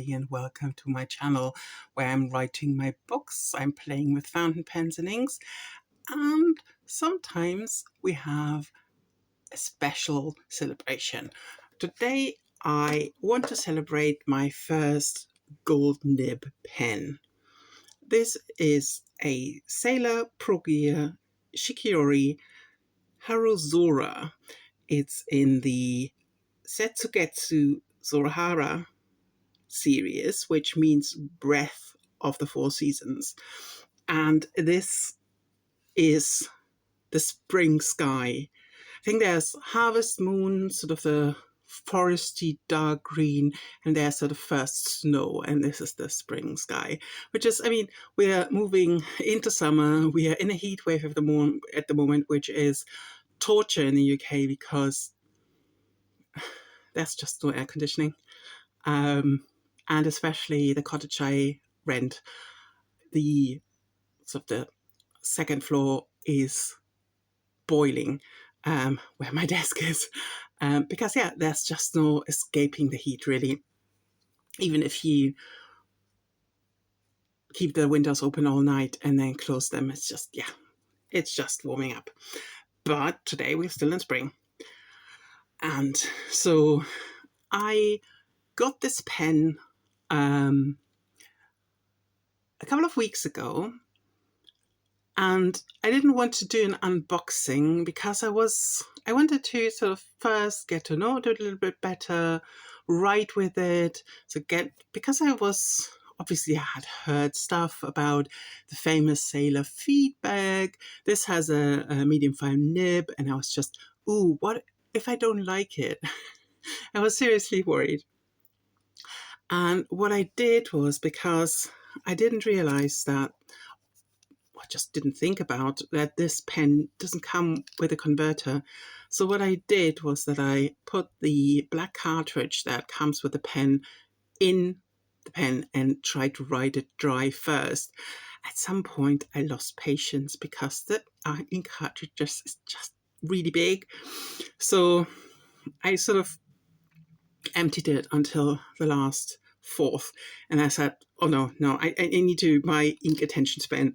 everybody, and welcome to my channel where I'm writing my books, I'm playing with fountain pens and inks, and sometimes we have a special celebration. Today I want to celebrate my first gold nib pen. This is a Sailor Pro Gear Shikiori Haruzora. It's in the Setsugetsu Zorahara series, which means Breath of the Four Seasons. And this is the spring sky. I think there's Harvest Moon, sort of the foresty dark green, and there's sort of first snow, and this is the spring sky, which is, we are moving into summer. We are in a heat wave at the moment, which is torture in the UK because there's just no air conditioning. And especially the cottage I rent, the second floor is boiling, where my desk is, because there's just no escaping the heat really. Even if you keep the windows open all night and then close them, it's just warming up. But today we're still in spring, and so I got this pen a couple of weeks ago, and I didn't want to do an unboxing because I wanted to sort of first get to know it a little bit better, write with it, because I had heard stuff about the famous Sailor feedback. This has a medium fine nib, and I was just, what if I don't like it? I was seriously worried. And what I did was, because I didn't realize that, I just didn't think about that this pen doesn't come with a converter. So what I did was that I put the black cartridge that comes with the pen in the pen and tried to write it dry first. At some point I lost patience because the ink cartridge is just really big. So I sort of emptied it until the last fourth, and I said, oh no, I need to, my ink attention span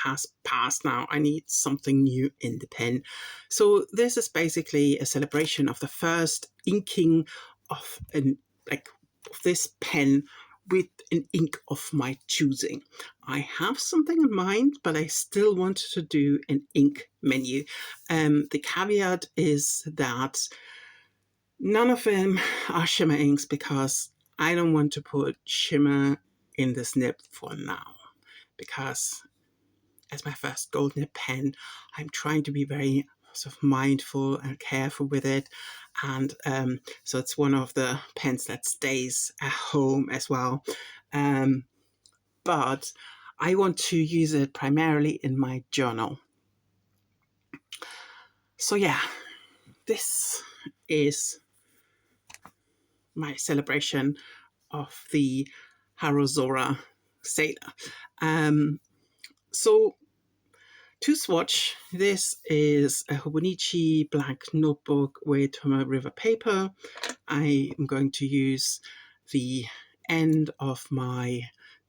has passed now. I need something new in the pen. So this is basically a celebration of the first inking of this pen with an ink of my choosing. I have something in mind, but I still wanted to do an ink menu. The caveat is that none of them are shimmer inks, because I don't want to put shimmer in this nib for now, because as my first gold nib pen, I'm trying to be very sort of mindful and careful with it. And so it's one of the pens that stays at home as well. But I want to use it primarily in my journal. So this is my celebration of the Haruzora Sailor. So to swatch, this is a Hobonichi black notebook with Tomoe River paper. I am going to use the end of my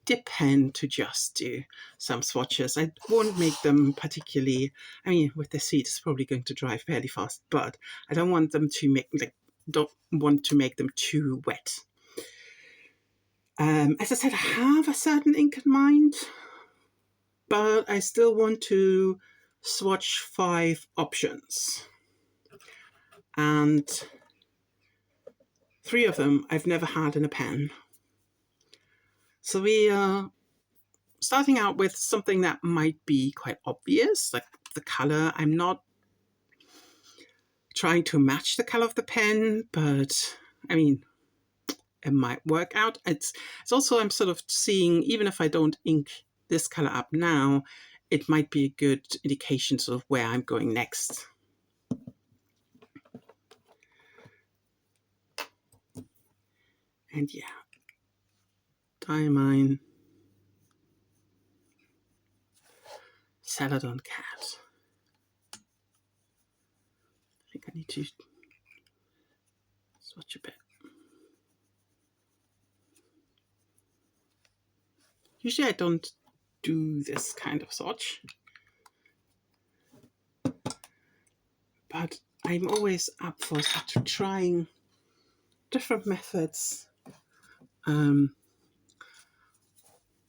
dip pen to just do some swatches. I won't make them particularly, with the seed it's probably going to dry fairly fast, but I don't want them to make them too wet. As I said, I have a certain ink in mind, but I still want to swatch 5 options. And 3 of them I've never had in a pen. So we are starting out with something that might be quite obvious, like the color. I'm not trying to match the color of the pen, but it might work out. It's also, I'm sort of seeing, even if I don't ink this color up now, it might be a good indication of where I'm going next. And Diamine, Celadon Cat. I think I need to swatch a bit. Usually I don't do this kind of swatch, but I'm always up for trying different methods.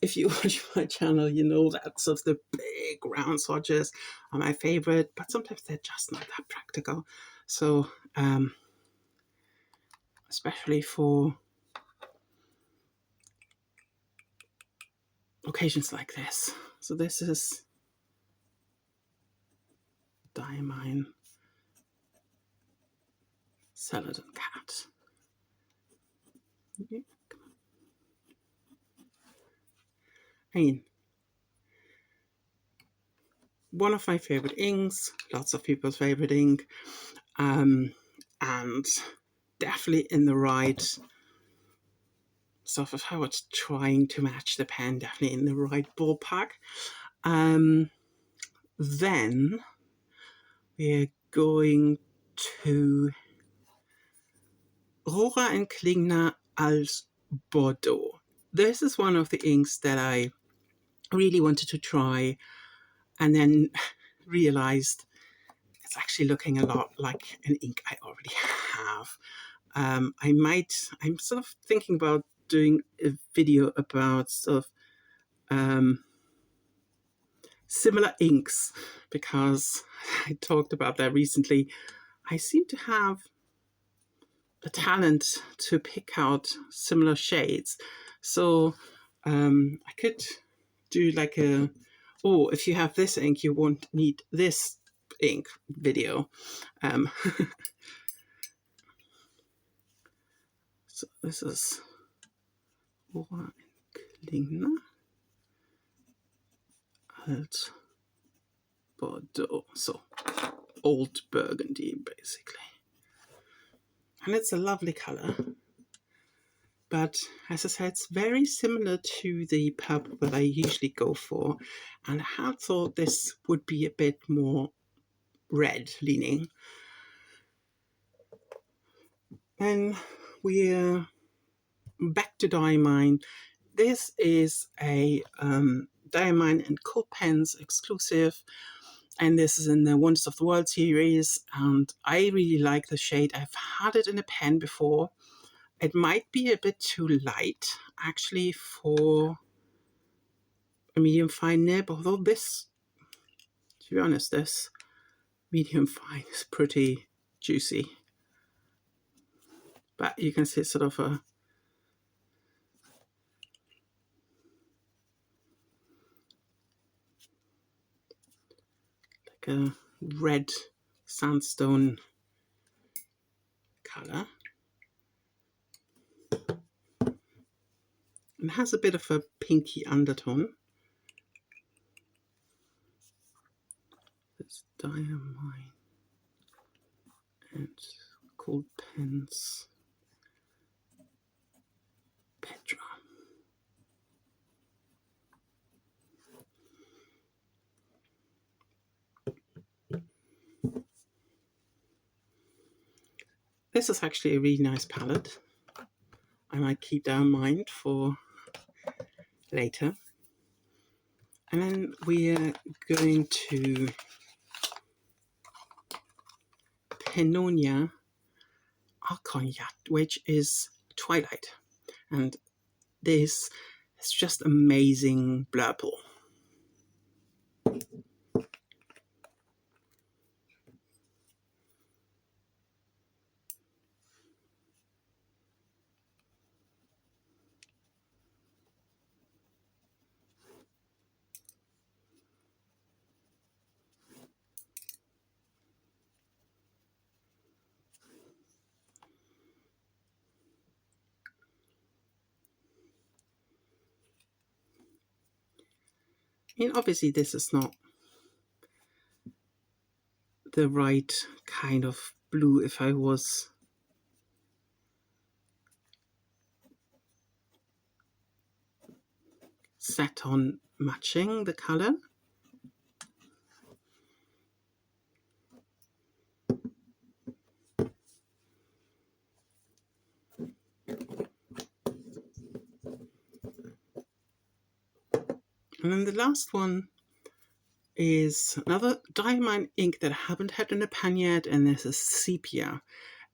If you watch my channel, you know that sort of the big round swatches are my favorite, but sometimes they're just not that practical. So, especially for occasions like this. So this is Diamine Celadon Cat. Okay. I mean, one of my favorite inks, lots of people's favorite ink, and definitely in the right sort of, I was trying to match the pen, definitely in the right ballpark. Then we're going to Rohrer and Klingner als Bordeaux. This is one of the inks that I really wanted to try, and then realized it's actually looking a lot like an ink I already have. I'm sort of thinking about doing a video about sort of similar inks, because I talked about that recently. I seem to have a talent to pick out similar shades. So I could do like a, oh, if you have this ink, you won't need this ink video. So this is Rohrer and Klingner als Bordeaux. So old burgundy, basically. And it's a lovely color. But as I said, it's very similar to the purple that I usually go for. And I had thought this would be a bit more red leaning. Then we're back to Diamine. This is a Diamine and Cold Pens exclusive. And this is in the Wonders of the World series. And I really like the shade. I've had it in a pen before. It might be a bit too light, actually, for a medium fine nib, although this, to be honest, this medium fine is pretty juicy. But you can see it's sort of a red sandstone color. And has a bit of a pinky undertone. It's Diamine and Cold Pens Petra. This is actually a really nice palette. I might keep that in mind for later. And then we're going to Pannonia Arcognac, which is Twilight. And this is just amazing blurple. And obviously this is not the right kind of blue if I was set on matching the color. And then the last one is another diamond ink that I haven't had in a pen yet, and this is sepia.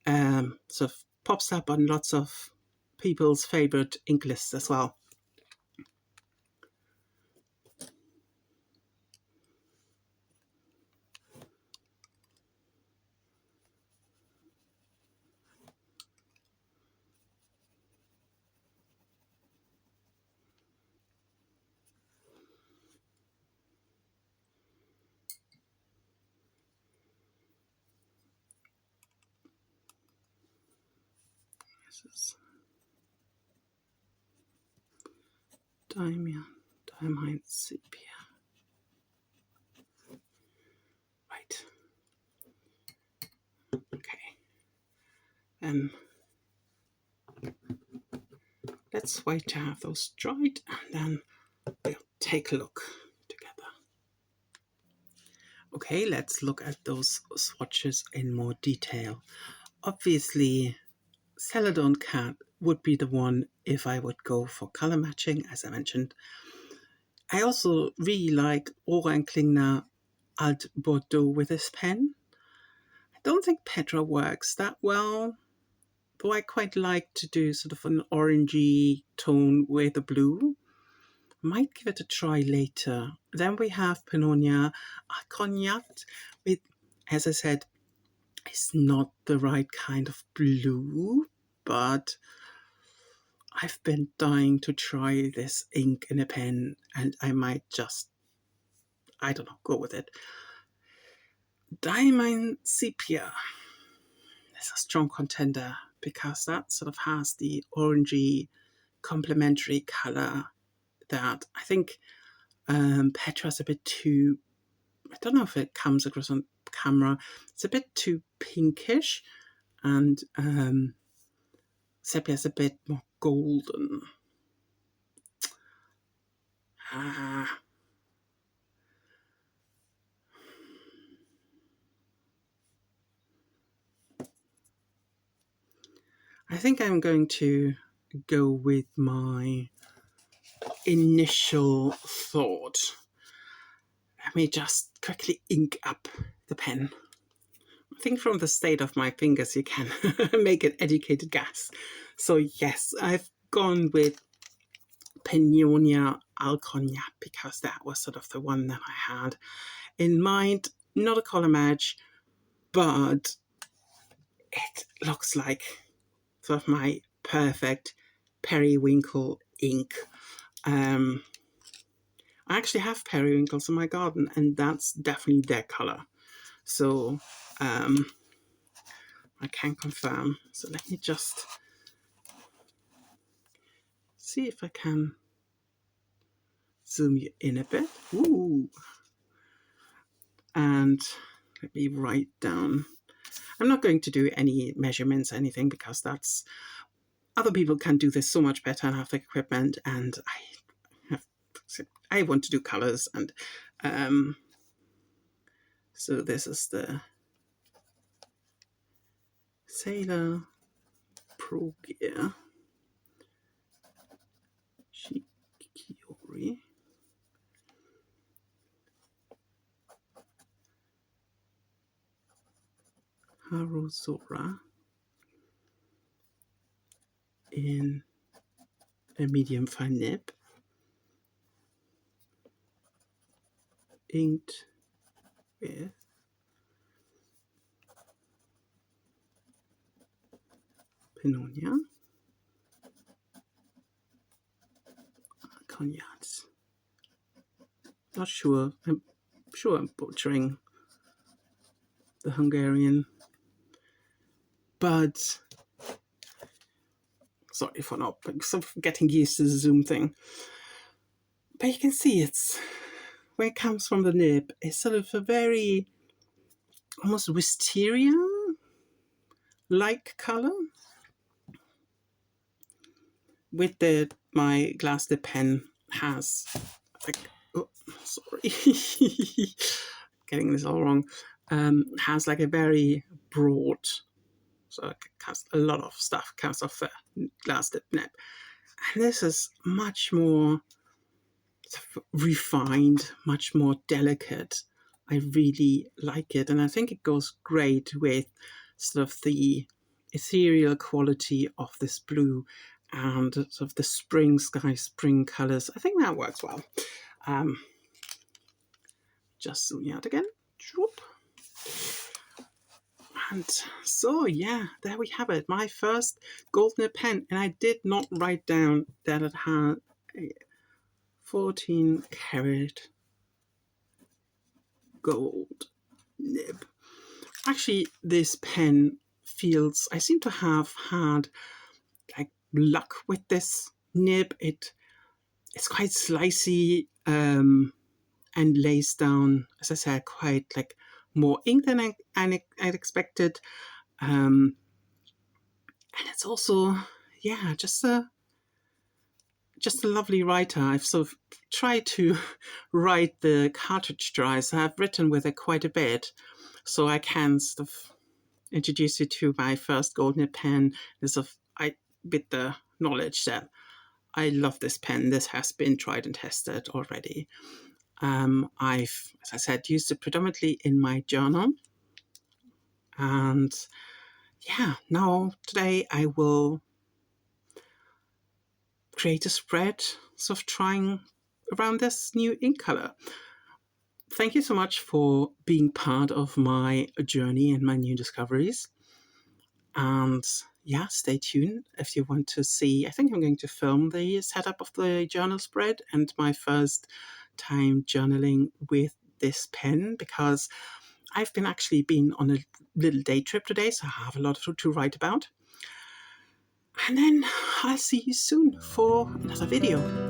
Sort of pops up on lots of people's favorite ink lists as well. This is diamond sepia. Right. Okay. And let's wait to have those dried, and then we'll take a look together. Okay, let's look at those swatches in more detail. Obviously, Celadon Cat would be the one if I would go for color matching, as I mentioned. I also really like Orang Klingner Alt Bordeaux with this pen. I don't think Petra works that well, though I quite like to do sort of an orangey tone with a blue. Might give it a try later. Then we have Pannonia Cognac with, as I said, it's not the right kind of blue, but I've been dying to try this ink in a pen, and I might just, I don't know, go with it. Diamond Sepia is a strong contender because that sort of has the orangey complementary color that I think Petra's a bit too, I don't know if it comes across on camera, it's a bit too pinkish, and Sepia's a bit more golden. I think I'm going to go with my initial thought. Let me just quickly ink up the pen. I think from the state of my fingers you can make an educated guess. So yes, I've gone with Pannonia Cognac because that was sort of the one that I had in mind. Not a color match, but it looks like sort of my perfect periwinkle ink. I actually have periwinkles in my garden, and that's definitely their color. So I can confirm. So let me just see if I can zoom you in a bit. Ooh. And let me write down. I'm not going to do any measurements, anything, because that's, other people can do this so much better and have the equipment, and I want to do colors. And so this is the Sailor Pro Gear Shikiori Haruzora in a medium fine nib, inked with Pannonia Cognac. Not sure. I'm sure I'm butchering the Hungarian, but sorry for not sort of getting used to the zoom thing. But you can see it's, where it comes from the nib, it's sort of a very almost wisteria-like color. With the, my glass dip pen has like, oh, sorry, getting this all wrong, has like a very broad, so it has a lot of stuff comes off the glass dip nib. And this is much more refined, much more delicate. I really like it, and I think it goes great with sort of the ethereal quality of this blue and sort of the spring sky, spring colors. I think that works well. Just zooming out again. And so, yeah, there we have it. My first gold nib pen. And I did not write down that it had a 14 karat gold nib. Actually, this pen feels, I seem to have had like luck with this nib. It's quite slicey and lays down, as I said, quite like more ink than I'd expected. And it's also, yeah, just a lovely writer. I've sort of tried to write the cartridge dry, so I've written with it quite a bit, so I can sort of introduce you to my first gold nib pen with the knowledge that I love this pen. This has been tried and tested already. I've, as I said, used it predominantly in my journal. And yeah, now today I will create a spread, sort of trying around this new ink color. Thank you so much for being part of my journey and my new discoveries. And yeah, stay tuned if you want to see. I think I'm going to film the setup of the journal spread and my first time journaling with this pen, because I've actually been on a little day trip today, so I have a lot to write about. And then I'll see you soon for another video.